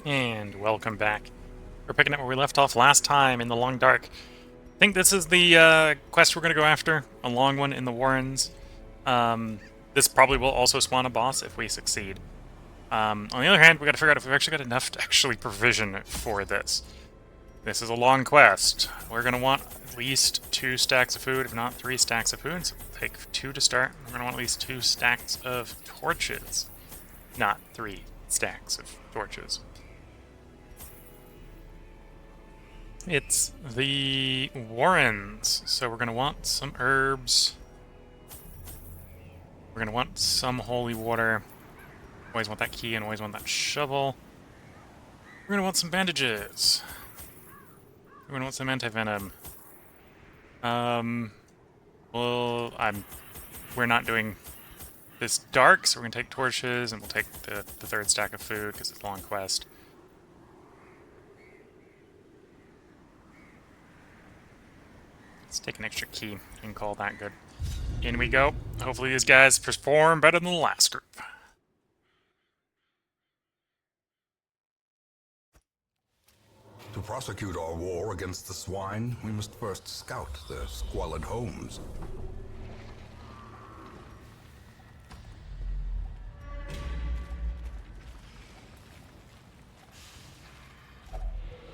And welcome back. We're picking up where we left off last time in the Long Dark. I think this is the quest we're going to go after, a long one in the Warrens. This probably will also spawn a boss if we succeed. On the other hand, we got to figure out if we've actually got enough to actually provision for this. This is a long quest. We're going to want at least 2 stacks of food, if not 3 stacks of food. So we'll take 2 to start. We're going to want at least 2 stacks of torches, not 3 stacks of torches. It's the Warrens, so we're going to want some herbs. We're going to want some holy water. Always want that key and always want that shovel. We're going to want some bandages. We're going to want some anti-venom. We're not doing this dark, so we're going to take torches and we'll take the 3rd stack of food because it's a long quest. Let's take an extra key and call that good. In we go. Hopefully these guys perform better than the last group. To prosecute our war against the Swine, we must first scout their squalid homes.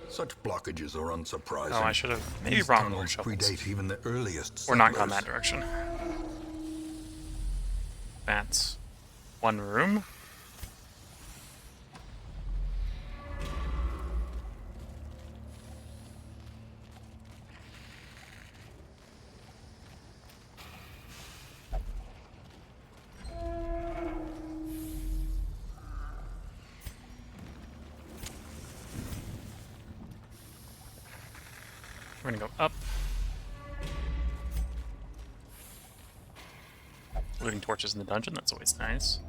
Such blockages are unsurprising. Oh, I should have maybe These brought more tunnels shovels. predate even the earliest settlers. We're not going that direction. That's one room. We're gonna go up. Looting torches in the dungeon, that's always nice.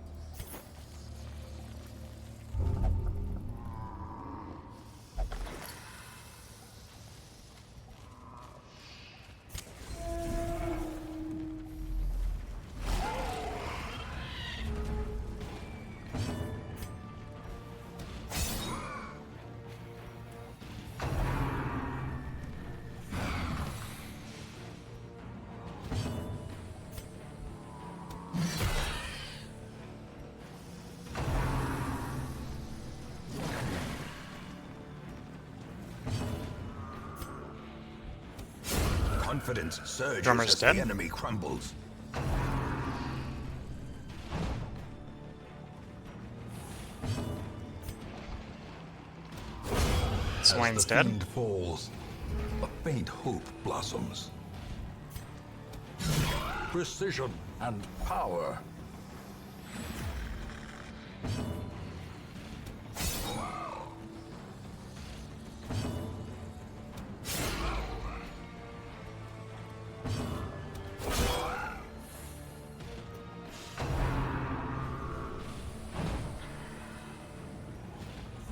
Confidence surges Drummer's as dead. the enemy crumbles. Swine's As the dead. fiend falls, a faint hope blossoms. Precision and power.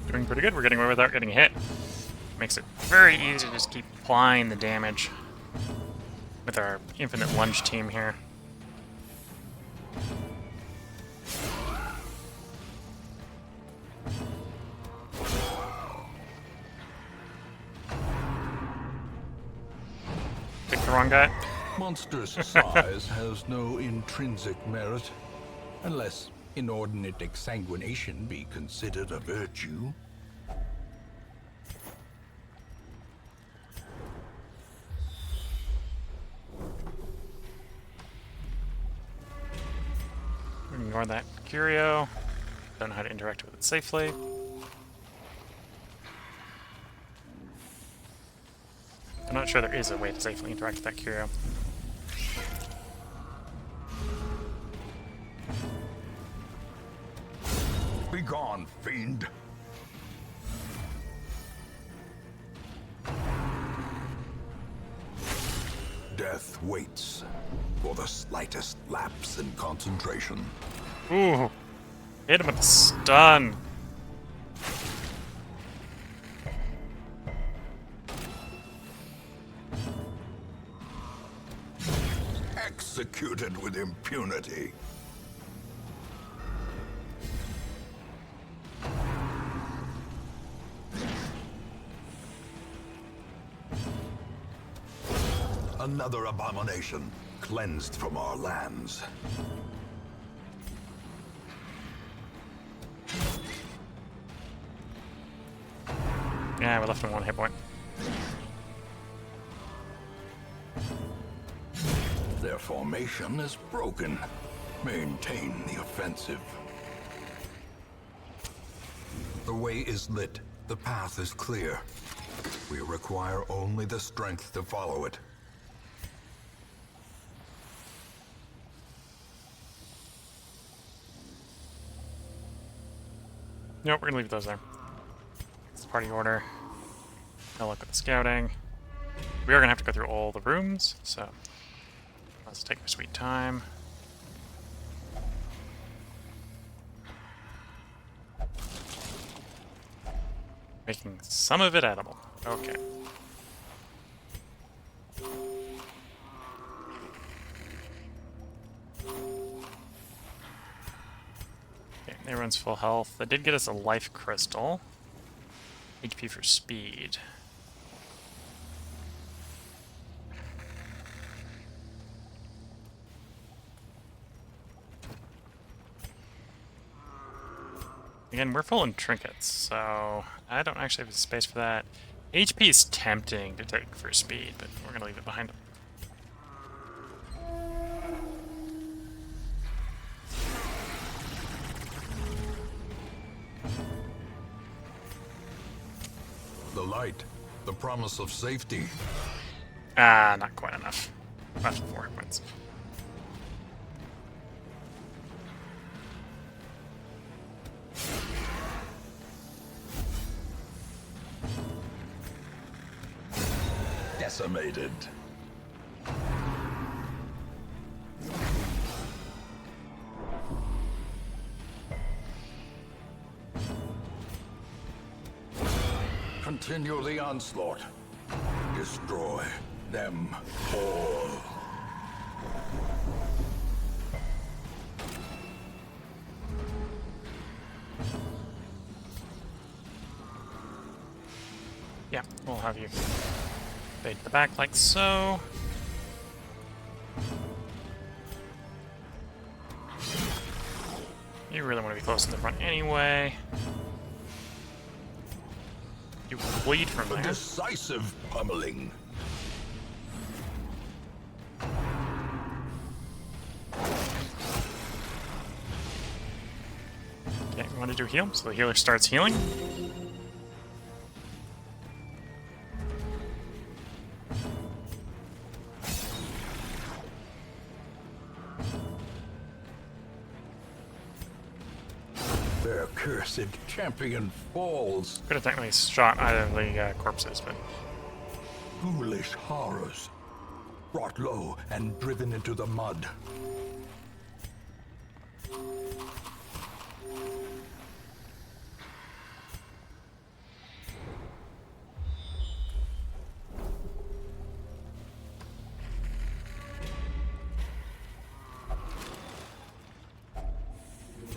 Doing pretty good. We're getting away without getting hit. Makes it very easy to just keep applying the damage with our infinite lunge team here. Pick the wrong guy. Monstrous size has no intrinsic merit, unless inordinate exsanguination be considered a virtue. Ignore that curio. Don't know how to interact with it safely. I'm not sure there is a way to safely interact with that curio. Begone, fiend! Death waits for the slightest lapse in concentration. Ooh, hit him with the stun. Executed with impunity. Another abomination cleansed from our lands. Yeah, we left him 1 hit point. Their formation is broken. Maintain the offensive. The way is lit. The path is clear. We require only the strength to follow it. Nope, we're gonna leave those there. It's the party order. Now look at the scouting. We are gonna have to go through all the rooms, so let's take our sweet time. Making some of it edible. Okay. Okay, everyone's full health. That did get us a life crystal. HP for speed. Again, we're full in trinkets, so I don't actually have the space for that. HP is tempting to take for speed, but we're going to leave it behind. The light, the promise of safety. Ah, not quite enough. Left 4 hit points. Decimated. Continue the onslaught. Destroy them all. Yeah, we'll have you fade to the back like so. You really want to be close to the front anyway. You bleed from A there. decisive pummeling. Okay, we want to do heal, so the healer starts healing. Their cursed champion falls. Could have technically shot either of the corpses, but Foolish horrors. Brought low and driven into the mud.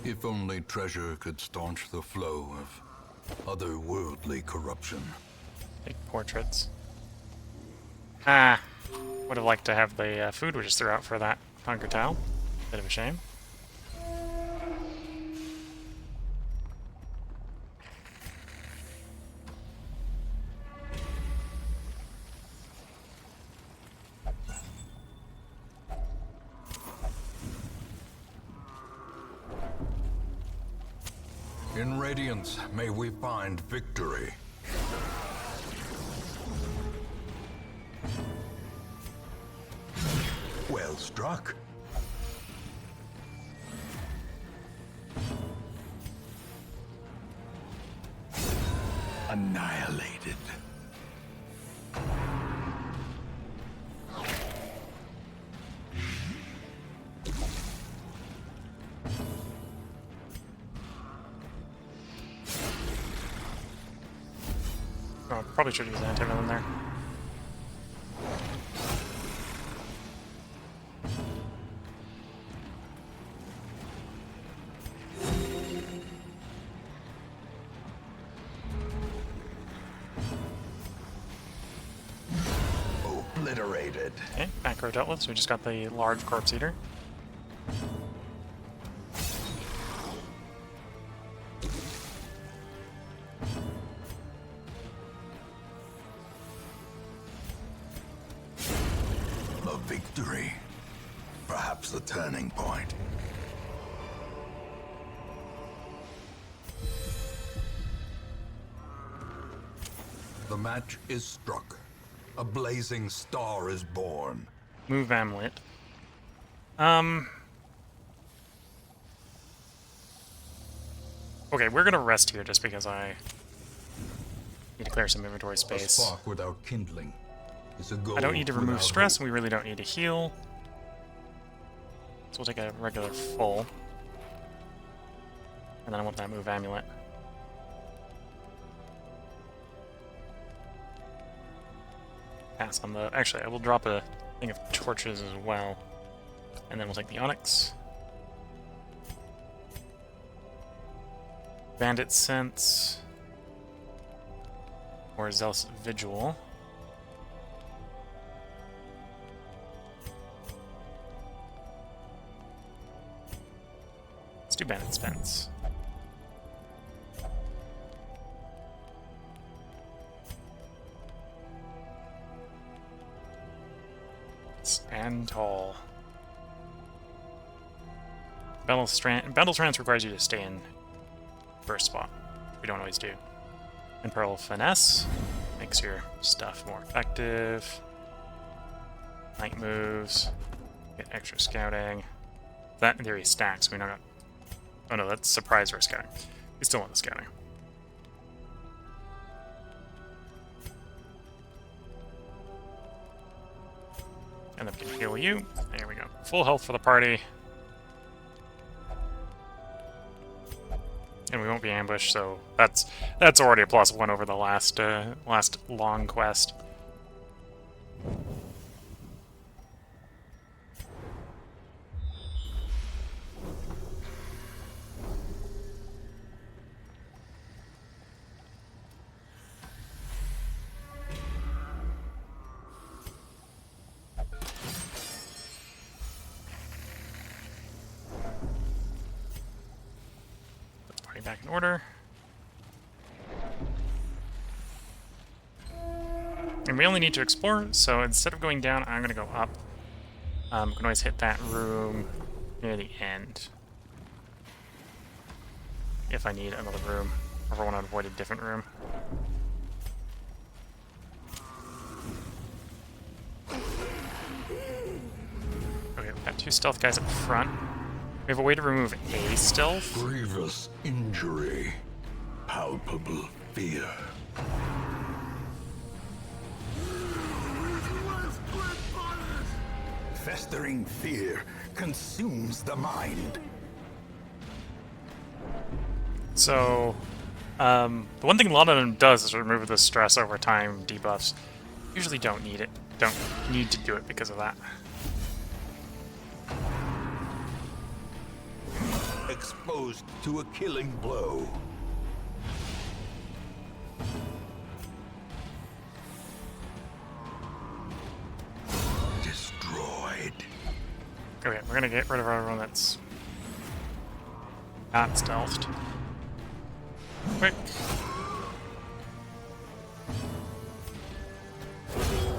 If only treasure could staunch the flow of otherworldly corruption. take portraits. Ah, would have liked to have the food we just threw out for that hunger towel. Bit of a shame. In Radiance, may we find victory. Well struck. Annihilated. Oh, probably should use anti-venom there. obliterated. Okay, macro dealt with, so we just got the large corpse eater. A victory. Perhaps the turning point. The match is struck. A blazing star is born. Move amulet. Okay, we're gonna rest here just because I need to clear some inventory A space. spark without kindling is a goal I don't need to remove without stress, hope. and we really don't need to heal. So we'll take a regular full. And then I want that move amulet. Pass on the... Actually, I will drop a thing of torches as well. And then we'll take the onyx. Bandit Sense. Or Zealous Vigil. Let's do Bandit Sense. Stand tall. Battle Trance requires you to stay in first spot. We don't always do. And Pearl of Finesse makes your stuff more effective. Night moves. Get extra scouting. That in theory stacks. We don't got... Oh no, that's surprise or scouting. We still want the scouting. And then we can heal you. There we go. Full health for the party. And we won't be ambushed, so that's already a +1 over the last long quest. Back in order. And we only need to explore, so instead of going down, I'm going to go up. We can always hit that room near the end. If I need another room, or if I want to avoid a different room. Okay, we've got 2 stealth guys up front. We have a way to remove a stealth. Grievous injury. Palpable fear. Festering fear consumes the mind. So, the one thing a lot of them does is remove the stress over time debuffs. Usually don't need it. Don't need to do it because of that. Exposed to a killing blow. Destroyed. Okay, we're gonna get rid of everyone that's not stealthed. Quick.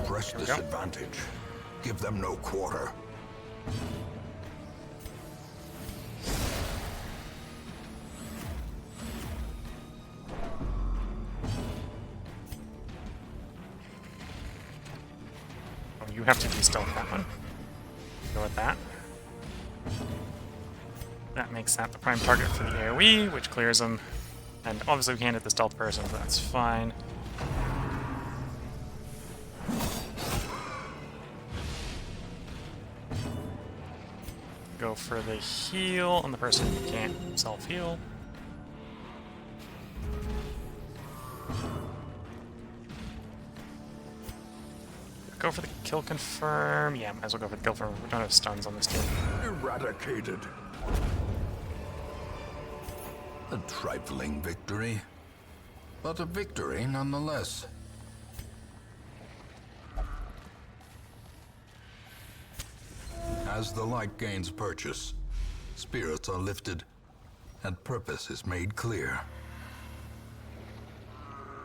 Press There we go. disadvantage. Give them no quarter. Oh, you have to de-stealth that one. Go with that. That makes that the prime target for the AoE, which clears them. And obviously we can't hit the stealth person, but that's fine. Go for the heal on the person who can't self-heal. Go for the kill confirm. Yeah, might as well go for the kill confirm. We don't have stuns on this team. Eradicated. A trifling victory, but a victory nonetheless. As the light gains purchase, spirits are lifted, and purpose is made clear.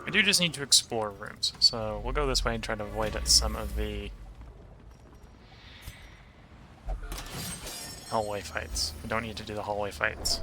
I do just need to explore rooms, so we'll go this way and try to avoid some of the hallway fights. We don't need to do the hallway fights.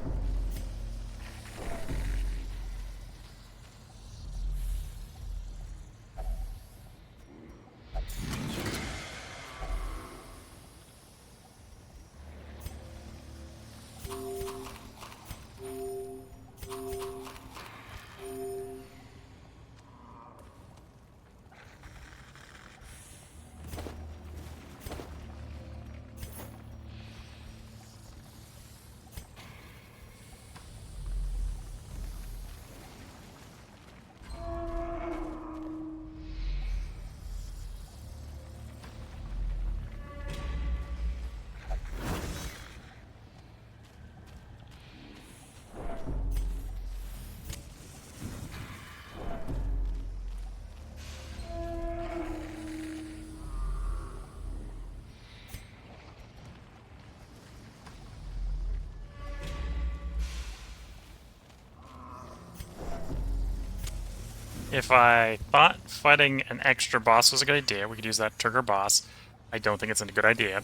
If I thought fighting an extra boss was a good idea, we could use that trigger boss. I don't think it's a good idea.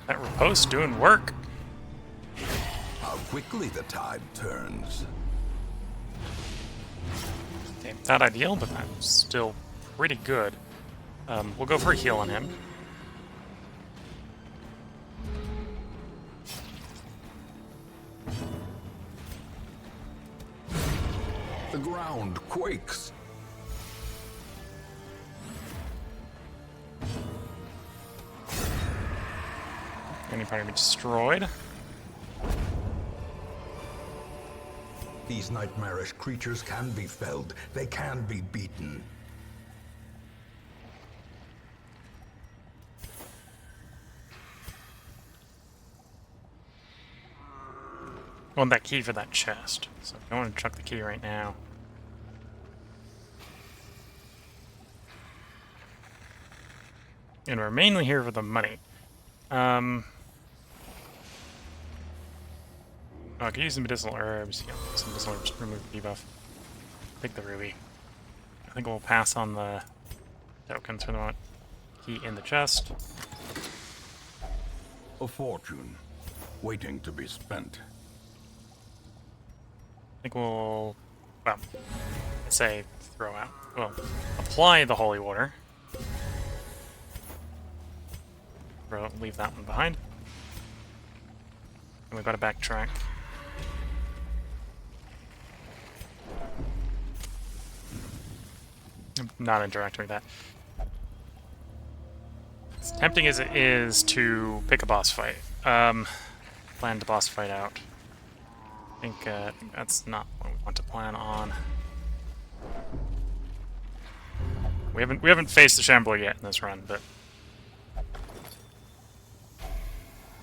That riposte doing work. How quickly the tide turns. Okay, not ideal, but that's still pretty good. We'll go for a heal on him. The ground quakes. Any part of me destroyed. These nightmarish creatures can be felled. They can be beaten. I want that key for that chest, so I don't want to chuck the key right now. And we're mainly here for the money. Oh, I could use some medicinal herbs. Yeah, some medicinal herbs to remove the debuff. Take the ruby. I think we'll pass on the tokens for the moment. Key in the chest. A fortune, waiting to be spent. I think we'll, well, I say throw out. Well, apply the holy water. Leave that one behind. And we've got to backtrack. I'm not interacting with that. As tempting as it is to pick a boss fight, plan the boss fight out. I think that's not what we want to plan on. We haven't faced the Shambler yet in this run, but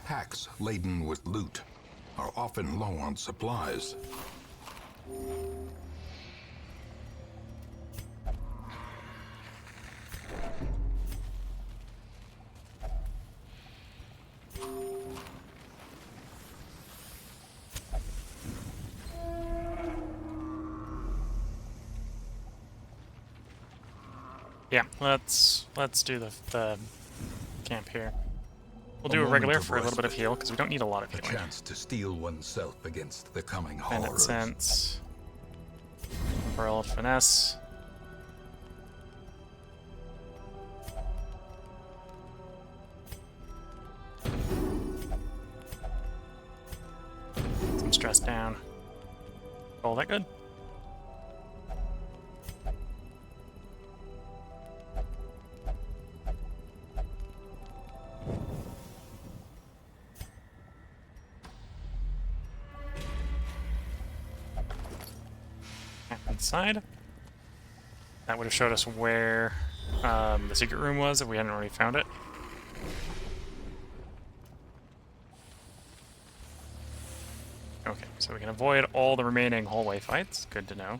Packs laden with loot are often low on supplies. yeah, let's do the camp here. We'll do a moment regular of for a little bit of respite. heal, because we don't need a lot of A healing. chance to steel oneself against the coming Bandit horrors. Sense. Pearl of Finesse. Some stress down. All that good? the side. That would have showed us where the secret room was if we hadn't already found it. Okay, so we can avoid all the remaining hallway fights. Good to know.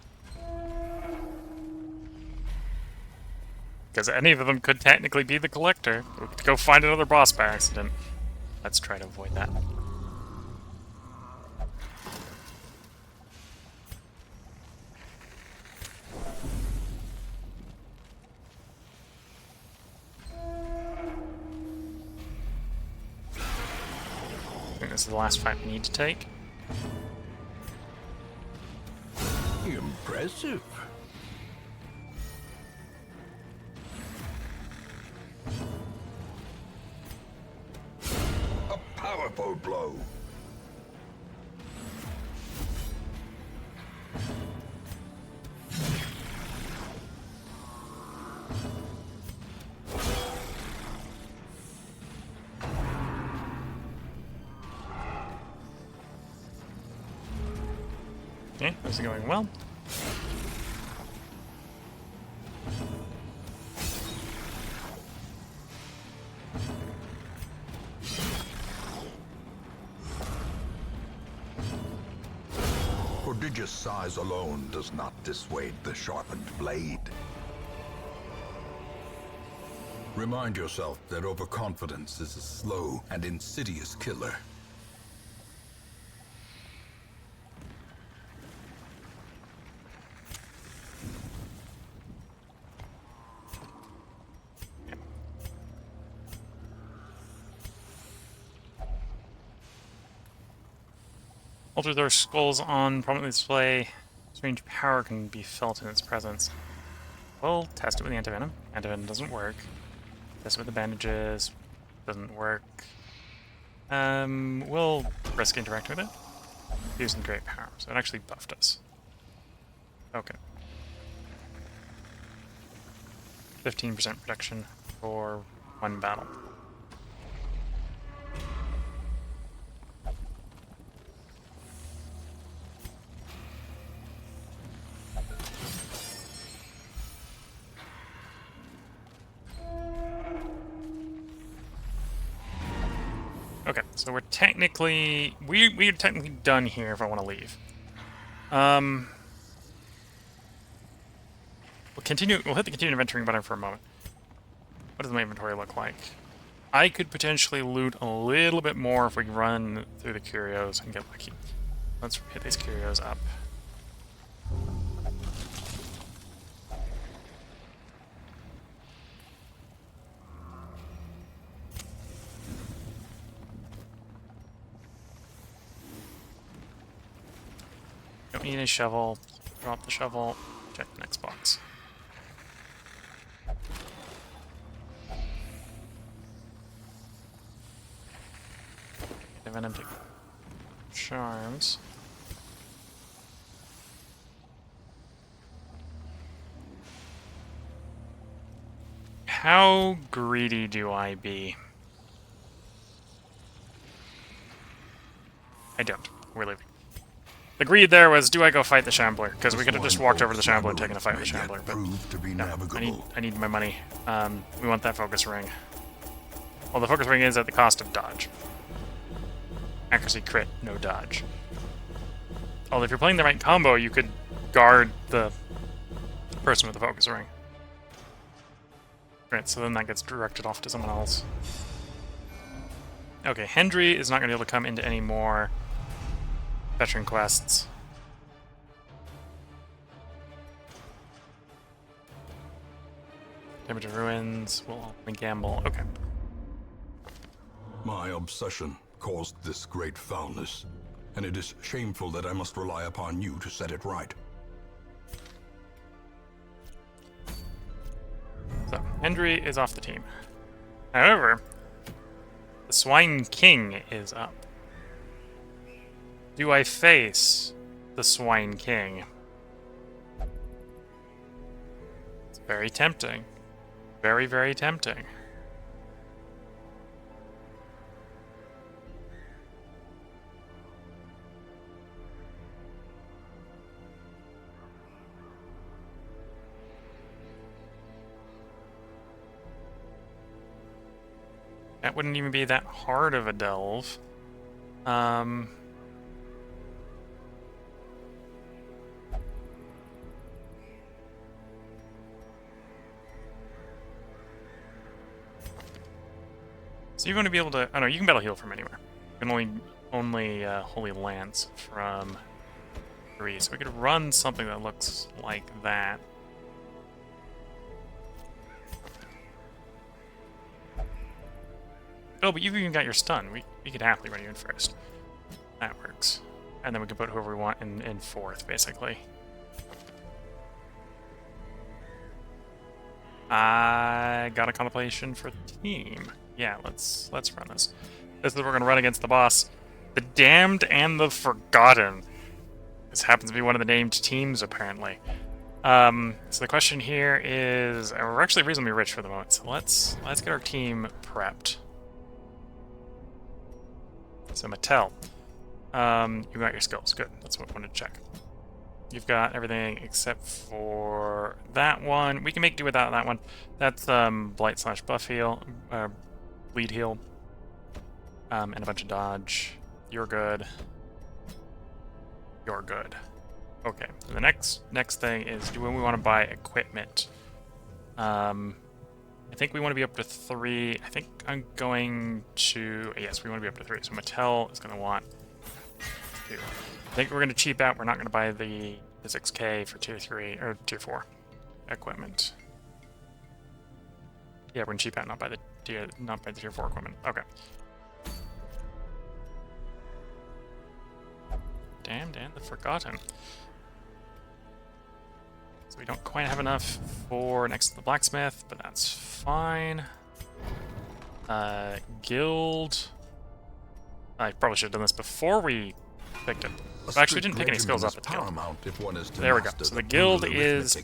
Because any of them could technically be the Collector. We could go find another boss by accident. Let's try to avoid that. I think this is the last fight we need to take. Impressive. A powerful blow. Okay, this is going well. Prodigious size alone does not dissuade the sharpened blade. Remind yourself that overconfidence is a slow and insidious killer. Alter their skulls on prominently display. Strange power can be felt in its presence. We'll test it with the antivenom. Antivenom doesn't work. Test it with the bandages. Doesn't work. We'll risk interacting with it. Using great power, so it actually buffed us. Okay. 15% protection for one battle. Okay, so we're technically we're technically done here if I want to leave. We'll continue. We'll hit the continue adventuring button for a moment. What does my inventory look like? I could potentially loot a little bit more if we run through the curios and get lucky. Let's hit these curios up. Don't need a shovel. Drop the shovel. Check the next box. Venom take charms. How greedy do I be? I don't. We're leaving. The greed there was, do I go fight the Shambler? Because we could have just walked over to the Shambler and taken a fight with the Shambler, but no, I need my money. We want that focus ring. Well, the focus ring is at the cost of dodge. Accuracy crit, no dodge. Although if you're playing the right combo, you could guard the person with the focus ring. Right, so then that gets directed off to someone else. Okay, Hendry is not going to be able to come into any more veteran quests. Damage of ruins, we'll only gamble. Okay. My obsession caused this great foulness, and it is shameful that I must rely upon you to set it right. So, Hendry is off the team. However, the Swine King is up. Do I face the Swine King? It's very tempting. Very, very tempting. That wouldn't even be that hard of a delve. So you're going to be able to... Oh no, you can battle heal from anywhere. You can only Holy Lance from 3. So we could run something that looks like that. Oh, but you've even got your stun. We could happily run you in first. That works. And then we can put whoever we want in fourth, basically. I got a contemplation for team. Yeah, let's run this. This is what we're gonna run against the boss. The Damned and the Forgotten. This happens to be one of the named teams, apparently. So the question here is, we're actually reasonably rich for the moment, so let's get our team prepped. So Mattel, you got your skills. Good. That's what I wanted to check. You've got everything except for that one. We can make do without that one. That's blight / buff heal, bleed heal, and a bunch of dodge. You're good. You're good. Okay. So the next thing is, do we want to buy equipment? I think we want to be up to 3. I think I'm going to... Yes, we want to be up to 3. So Mattel is going to want 2. I think we're going to cheap out. We're not going to buy the 6K for tier 3 or tier 4 equipment. Yeah, we're going to cheap out, not buy the tier 4 equipment. Okay. Damned and the Forgotten. So we don't quite have enough for next to the blacksmith, but that's fine. Guild. I probably should have done this before we picked it. Actually, we didn't pick any skills off the guild. There we go. So the guild is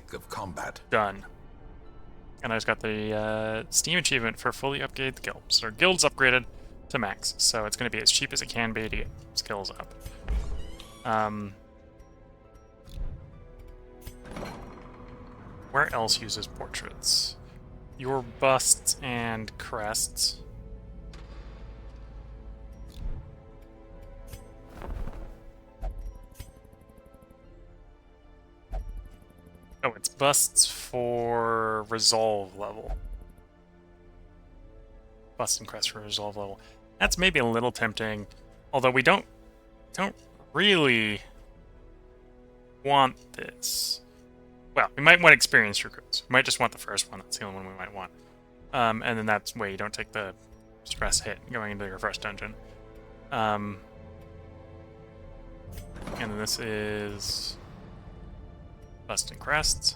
done. And I just got the Steam achievement for fully upgrade the guild. So our guild's upgraded to max. So it's going to be as cheap as it can be to get skills up. Where else uses portraits? Your busts and crests. Oh, it's busts for resolve level. Bust and crest for resolve level. That's maybe a little tempting, although we don't really want this. Well, we might want experienced recruits. We might just want the first one. That's the only one we might want. And then that's way you don't take the stress hit going into your first dungeon. And then this is Bust and Crests.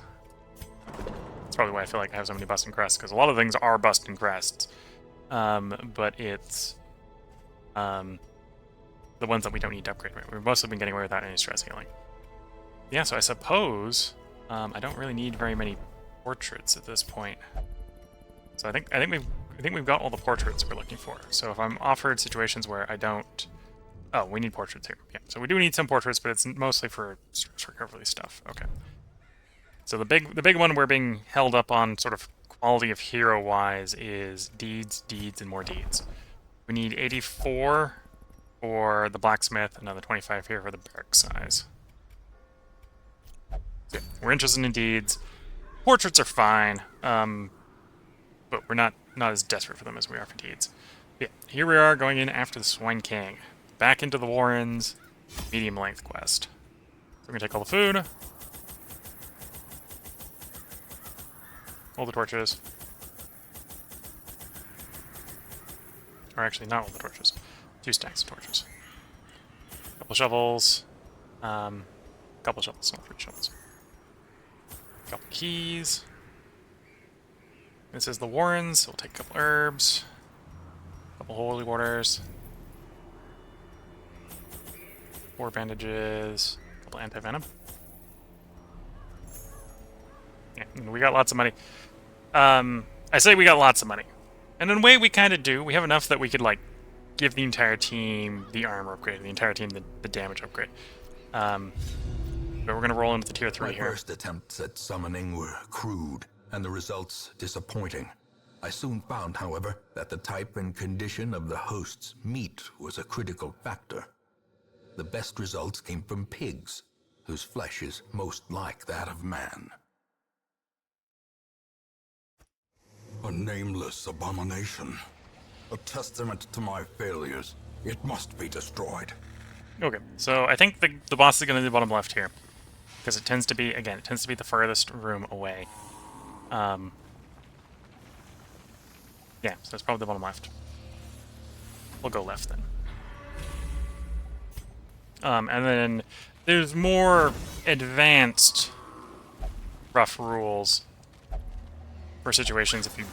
That's probably why I feel like I have so many Bust and Crests, because a lot of things are Bust and Crests. But it's the ones that we don't need to upgrade. Right? We've mostly been getting away without any stress healing. Yeah, so I suppose I don't really need very many portraits at this point. So I think we've got all the portraits we're looking for. So if I'm offered situations where I don't... Oh, we need portraits here. Yeah, so we do need some portraits, but it's mostly for stress recovery stuff. Okay. So the big one we're being held up on sort of quality of hero-wise is deeds, and more deeds. We need 84 for the blacksmith, another 25 here for the barrack size. So we're interested in deeds. Portraits are fine, but we're not as desperate for them as we are for deeds. Yeah, here we are going in after the Swine King. Back into the Warrens, medium length quest. So we're gonna take all the food, all the torches, or actually not all the torches, 2 stacks of torches, couple shovels, couple shovels, not 3 shovels, couple keys. This is the Warrens, so we'll take a couple herbs, couple holy waters, 4 bandages, a couple anti-venom. Yeah, we got lots of money. I say we got lots of money. And in a way we kind of do. We have enough that we could, like, give the entire team the armor upgrade, the entire team the damage upgrade. But we're going to roll into the tier 3 here. My first attempts at summoning were crude, and the results disappointing. I soon found, however, that the type and condition of the host's meat was a critical factor. The best results came from pigs, whose flesh is most like that of man. A nameless abomination. A testament to my failures. It must be destroyed. Okay, so I think the boss is going to be the bottom left here. Because it tends to be, again, it tends to be the furthest room away. Yeah, so it's probably the bottom left. We'll go left then. And then there's more advanced rough rules for situations if you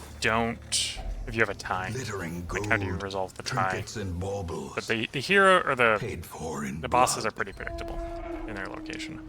have a tie. Glittering Like gold, how do you resolve the tie? trinkets and baubles. But the hero or Paid for in the bosses blood. are pretty predictable in their location.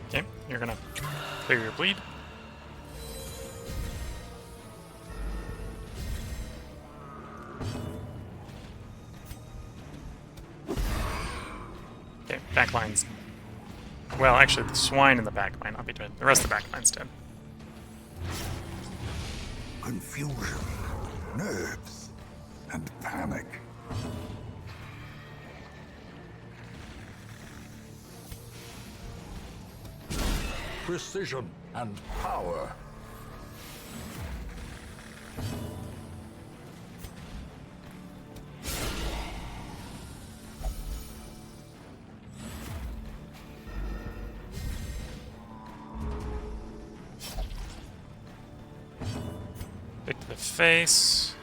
Okay, you're gonna clear your bleed. Okay, backline's... Well, actually, the swine in the back might not be dead. The rest of the backline's dead. Confusion, nerves, and panic. Precision and power. Stick to the face.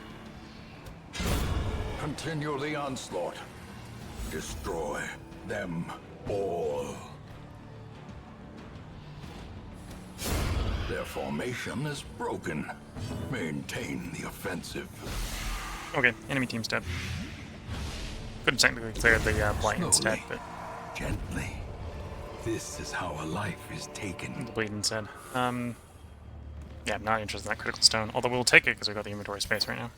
Continue the onslaught. Destroy them all. Their formation is broken. Maintain the offensive. Okay, enemy team's dead. Couldn't technically clear the blight instead, but Gently. This is how a life is taken. the bleed instead. Yeah, I'm not interested in that critical stone. Although we'll take it because we've got the inventory space right now.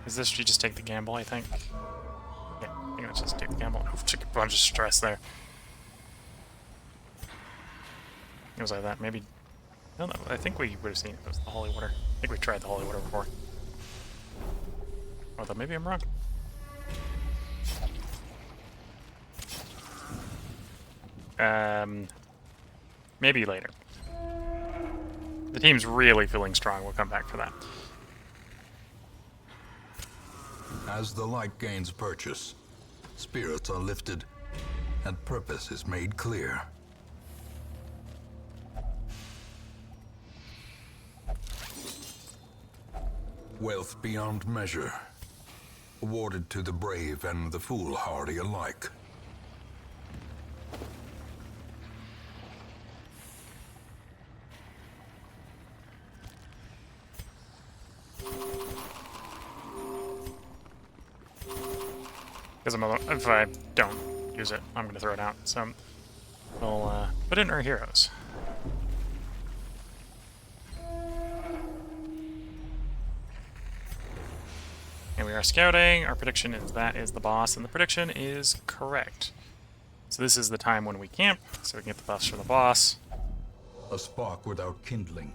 Is this, you just take the gamble, I think? Yeah, I think let's just take the gamble. Oof, took a bunch of stress there. It was like that, maybe... No, no, I think we would have seen it. It was the holy water. I think we tried the holy water before. Although maybe I'm wrong. Maybe later. The team's really feeling strong. We'll come back for that. As the light gains purchase, spirits are lifted, and purpose is made clear. Wealth beyond measure, awarded to the brave and the foolhardy alike. Because if I don't use it, I'm going to throw it out. So we'll put in our heroes. And we are scouting. Our prediction is that is the boss, and the prediction is correct. So this is the time when we camp, so we can get the buffs for the boss. A spark without kindling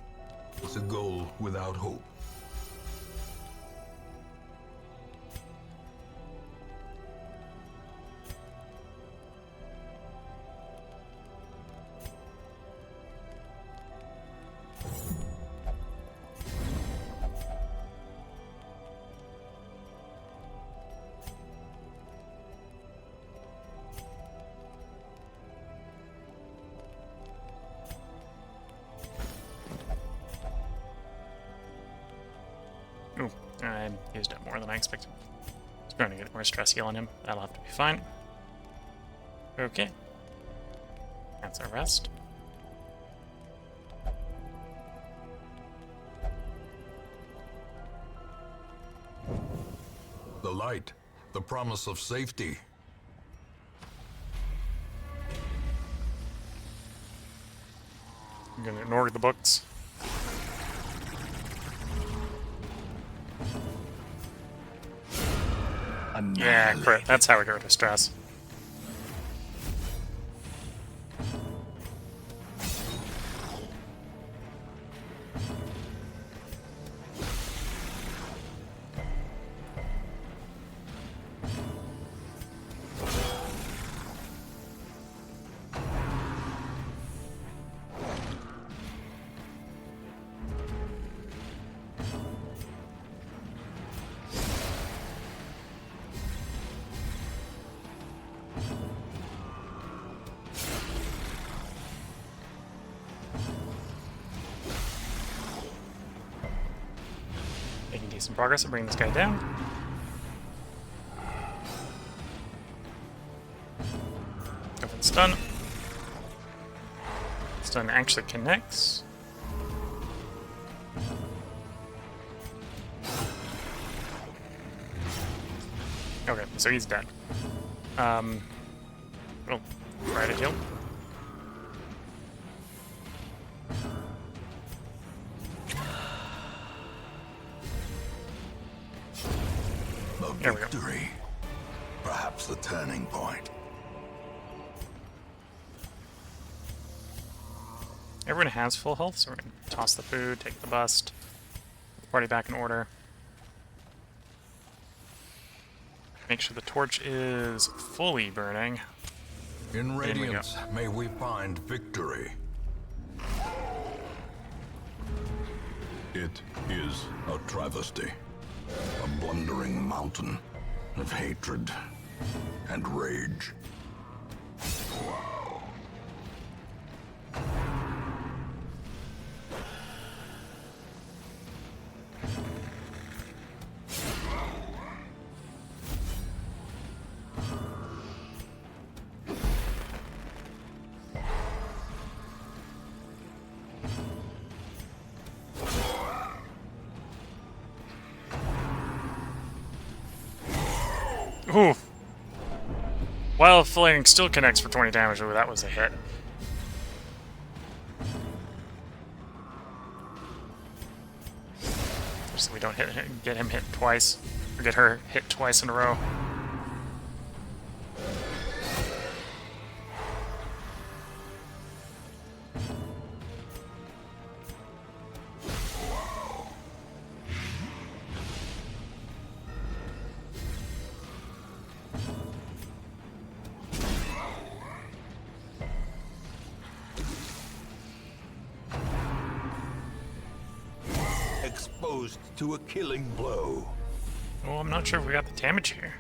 is a goal without hope. Ooh, I used up more than I expected. It's going to get more stress heal on him. That'll have to be fine. Okay. That's our rest. The light, the promise of safety. I'm gonna ignore the books. Yeah, correct. That's how we go to stress. Making decent progress at bringing this guy down. Go for the stun. Stun actually connects. Okay, so he's dead. We'll try to heal. The There we go. victory. Perhaps the turning point. Everyone has full health, so we're gonna toss the food, take the bust, put the party back in order. Make sure the torch is fully burning. In we go. radiance, may we find victory. It is a travesty. A blundering mountain of hatred and rage. Ooh. While flaying still connects for 20 damage. Ooh, that was a hit. So we don't get him hit twice. Or get her hit twice in a row. Exposed to a killing blow. Oh, I'm not sure if we got the damage here.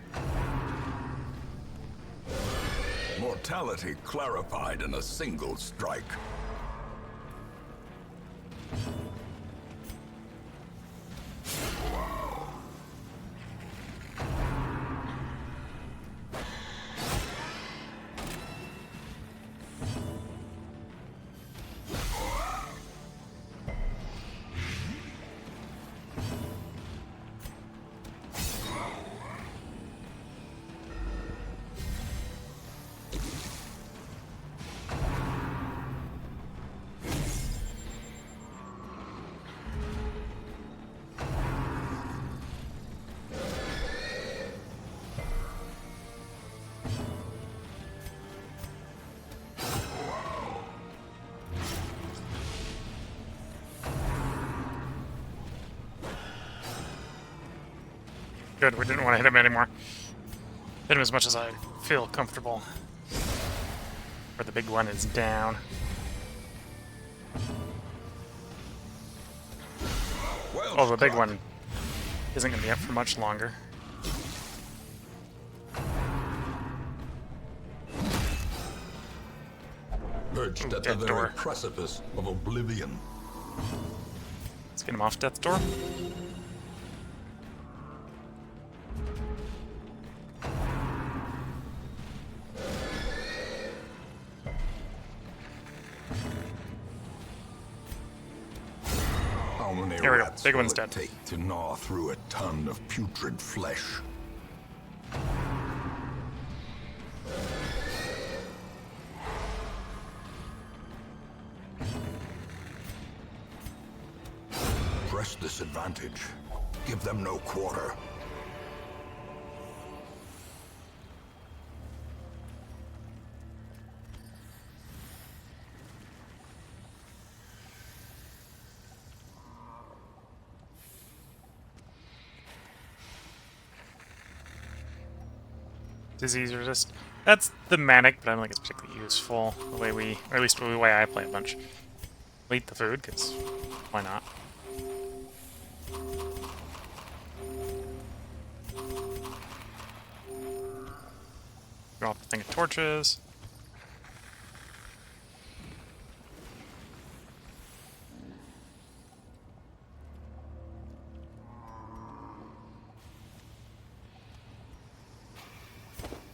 Mortality clarified in a single strike. Good, we didn't want to hit him anymore. Hit him as much as I feel comfortable. Or the big one is down. Well Oh, the big struck. one isn't going to be up for much longer. Perched at the Dead very door. precipice of oblivion. Let's get him off death's door. rats Big will one's it dead. take to gnaw through a ton of putrid flesh? Press this advantage. Give them no quarter. Disease resist. That's thematic, but I don't think it's particularly useful the way we, or at least the way I play a bunch. Eat the food, because why not? Drop a thing of torches.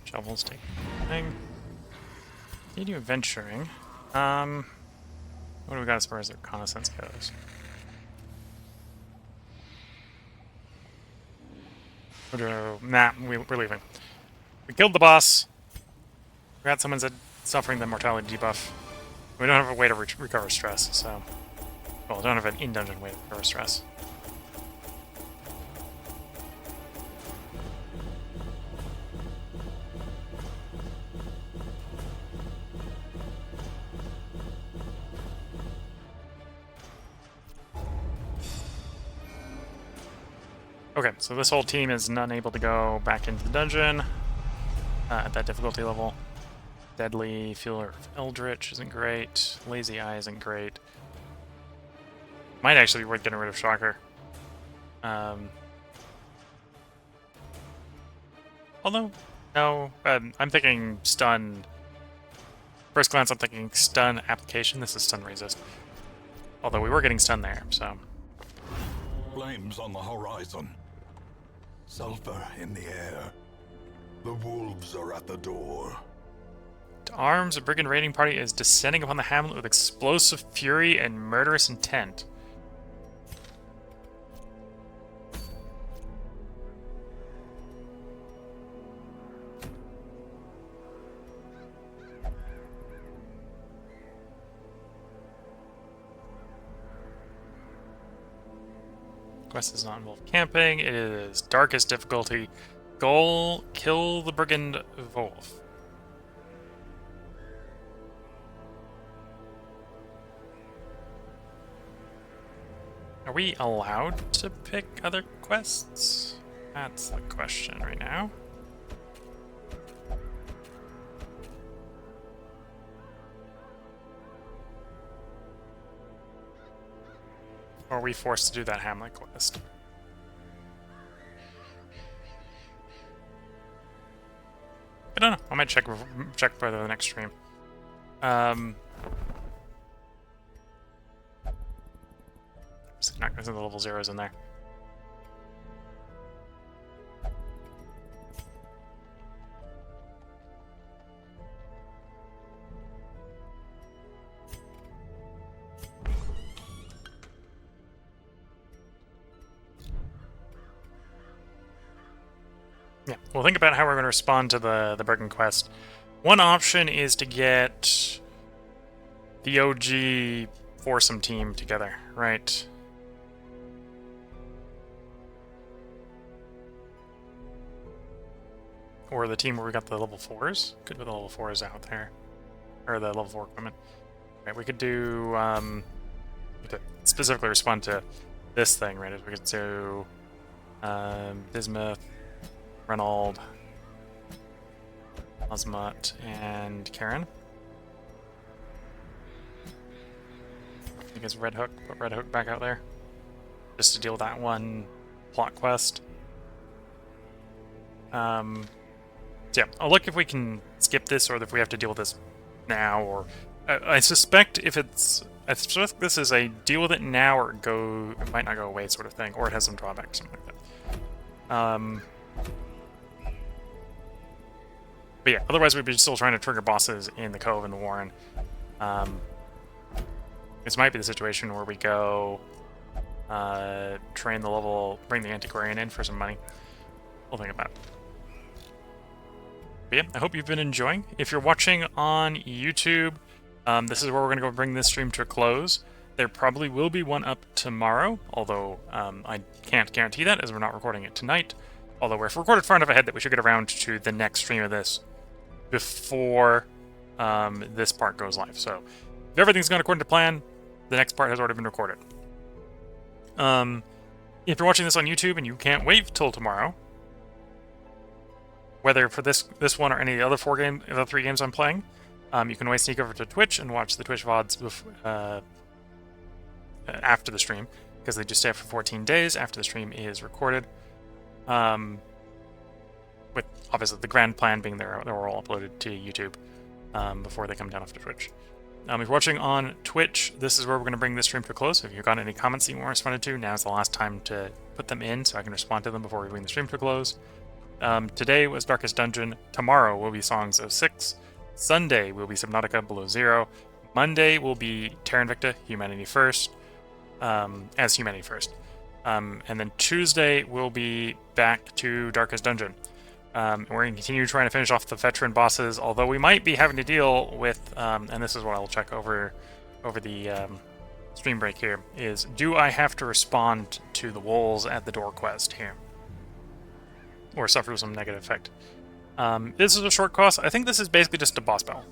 Shovels take thing. Need you adventuring. What do we got as far as their reconnaissance goes? Nah, we're leaving. We killed the boss. We got someone suffering the mortality debuff. We don't have a way to recover stress, so... Well, we don't have an in-dungeon way to recover stress. Okay, so this whole team is not able to go back into the dungeon at that difficulty level. Deadly Feeler of Eldritch isn't great. Lazy Eye isn't great. Might actually be worth getting rid of Shocker. Although, no, I'm thinking Stun. First glance, I'm thinking Stun Application. This is Stun Resist. Although we were getting Stun there, so... Flames on the horizon. Sulfur in the air. The wolves are at the door. To arms, a brigand raiding party is descending upon the hamlet with explosive fury and murderous intent. Quest does not involve camping. It is darkest difficulty. Goal, kill the brigand wolf. Are we allowed to pick other quests? That's the question right now. Or are we forced to do that Hamlet quest? I don't know. I might check further the next stream. Just not gonna send the level zeros in there. Yeah, we'll think about how we're going to respond to the Bergen quest. One option is to get the OG foursome team together, right? Or the team where we got the level 4s. Could be the level 4s out there. Or the level 4 equipment. Right, we could do, we could specifically respond to this thing, right? We could do, Bismuth, Reynold, Osmut, and Karen. I think it's Red Hook. Put Red Hook back out there. Just to deal with that one plot quest. So yeah, I'll look if we can skip this or if we have to deal with this now, or... I suspect if it's... I suspect this is a deal with it now or it might not go away sort of thing, or it has some drawbacks, something like that. But yeah, otherwise we'd be still trying to trigger bosses in the Cove and the Warren. This might be the situation where we go train the level, bring the Antiquarian in for some money. We'll think about it. But yeah, I hope you've been enjoying. If you're watching on YouTube, this is where we're going to go bring this stream to a close. There probably will be one up tomorrow, although I can't guarantee that as we're not recording it tonight. Although we're recorded far enough ahead that we should get around to the next stream of this before this part goes live. So if everything's going according to plan, the next part has already been recorded. If you're watching this on YouTube and you can't wait till tomorrow, whether for this one or any of the other the 3 games I'm playing, you can always sneak over to Twitch and watch the Twitch VODs after the stream, because they just stay up for 14 days after the stream is recorded. With obviously the grand plan being they're all uploaded to YouTube before they come down off to Twitch. If you're watching on Twitch, this is where we're going to bring this stream to a close. If you've got any comments that you want to respond to, now's the last time to put them in so I can respond to them before we bring the stream to a close. Today was Darkest Dungeon. Tomorrow will be Songs of 6. Sunday will be Subnautica Below Zero. Monday will be Terra Invicta, Humanity First, as Humanity First. And then Tuesday will be back to Darkest Dungeon. We're going to continue trying to finish off the veteran bosses, although we might be having to deal with, and this is what I'll check over the stream break here, is do I have to respond to the wolves at the door quest here? Or suffer some negative effect. This is a short quest. I think this is basically just a boss battle.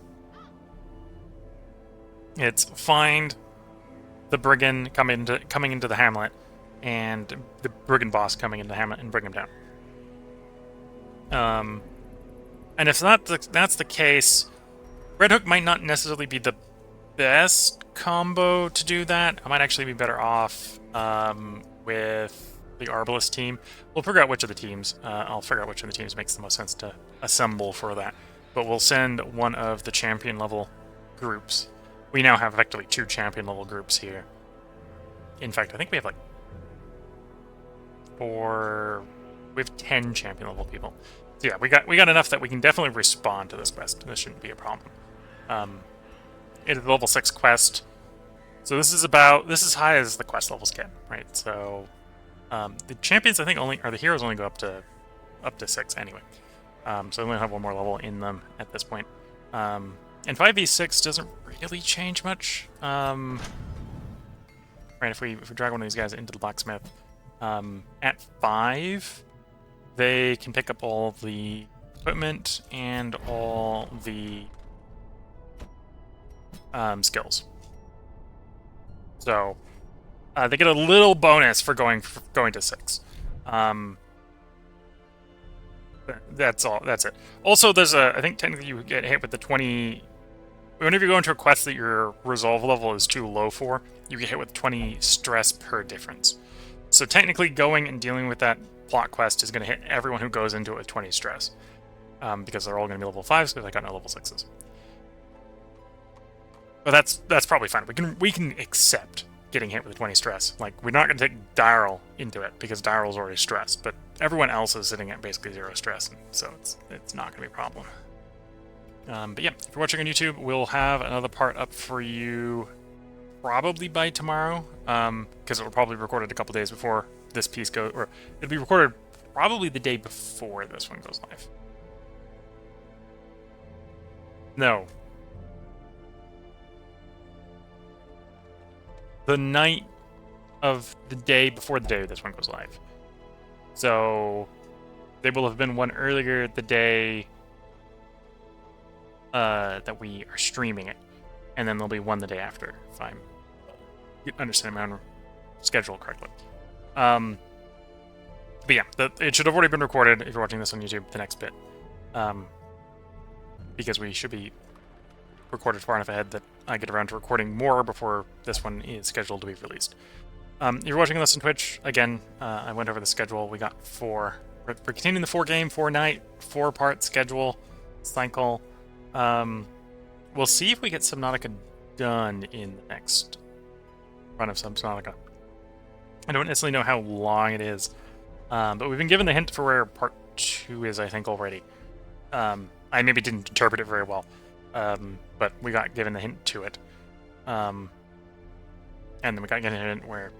It's find the brigand coming into the hamlet, and the brigand boss coming into the hamlet and bring him down. And if that's the case, Red Hook might not necessarily be the best combo to do that. I might actually be better off with the Arbalest team. We'll figure out which of the teams. I'll figure out which of the teams makes the most sense to assemble for that. But we'll send one of the champion level groups. We now have effectively 2 champion level groups here. In fact, I think we have like 4. We have 10 champion level people. So yeah, we got enough that we can definitely respond to this quest. This shouldn't be a problem. It is a level 6 quest. So this is as high as the quest levels get, right? So the champions, I think, the heroes only go up to 6 anyway. So we only have 1 more level in them at this point. And 5v6 doesn't really change much. Right, if we drag one of these guys into the blacksmith, at 5, they can pick up all the equipment and all the skills. So they get a little bonus for going to 6. That's all. That's it. Also, there's I think technically you get hit with the 20. Whenever you go into a quest that your resolve level is too low for, you get hit with 20 stress per difference. So technically, going and dealing with that plot quest is going to hit everyone who goes into it with 20 stress, because they're all going to be level 5s because I got no level 6s. But that's probably fine. We can accept getting hit with 20 stress. Like, we're not going to take Daryl into it because Daryl's already stressed, but everyone else is sitting at basically 0 stress, so it's not going to be a problem. But yeah, if you're watching on YouTube, we'll have another part up for you probably by tomorrow, because it will probably be recorded a couple days before this piece goes, or it'll be recorded probably the day before this one goes live. No. The night of the day before the day this one goes live. So there will have been one earlier the day that we are streaming it, and then there'll be one the day after, if I'm understanding my own schedule correctly. But yeah, it should have already been recorded if you're watching this on YouTube, the next bit. Because we should be recorded far enough ahead that I get around to recording more before this one is scheduled to be released. If you're watching this on Twitch, again, I went over the schedule. We got 4. We're continuing the 4-game, 4-night, 4-part schedule cycle. We'll see if we get Subnautica done in the next run of Subnautica. I don't necessarily know how long it is, but we've been given the hint for where part 2 is, I think, already. I maybe didn't interpret it very well, but we got given the hint to it. And then we got given a hint where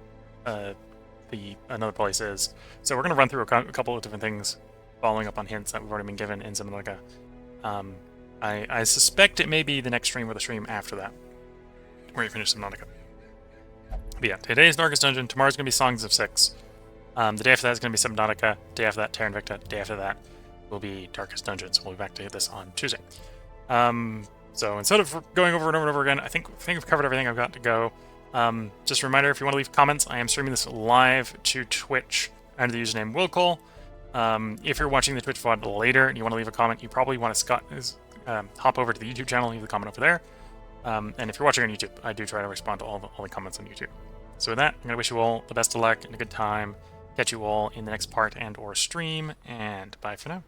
another place is. So we're going to run through a couple of different things, following up on hints that we've already been given in Subnautica. I suspect it may be the next stream or the stream after that, where you finish Subnautica. But yeah, today's Darkest Dungeon, tomorrow's going to be Songs of Six. The day after that is going to be Subnautica, day after that Terra Invicta, day after that will be Darkest Dungeon, so we'll be back to this on Tuesday. So instead of going over and over and over again, I think we've covered everything I've got to go. Just a reminder, if you want to leave comments, I am streaming this live to Twitch under the username WillCole. If you're watching the Twitch VOD later and you want to leave a comment, you probably want to hop over to the YouTube channel, leave the comment over there. And if you're watching on YouTube, I do try to respond to all the comments on YouTube. So with that, I'm going to wish you all the best of luck and a good time. Catch you all in the next part and or stream, and bye for now.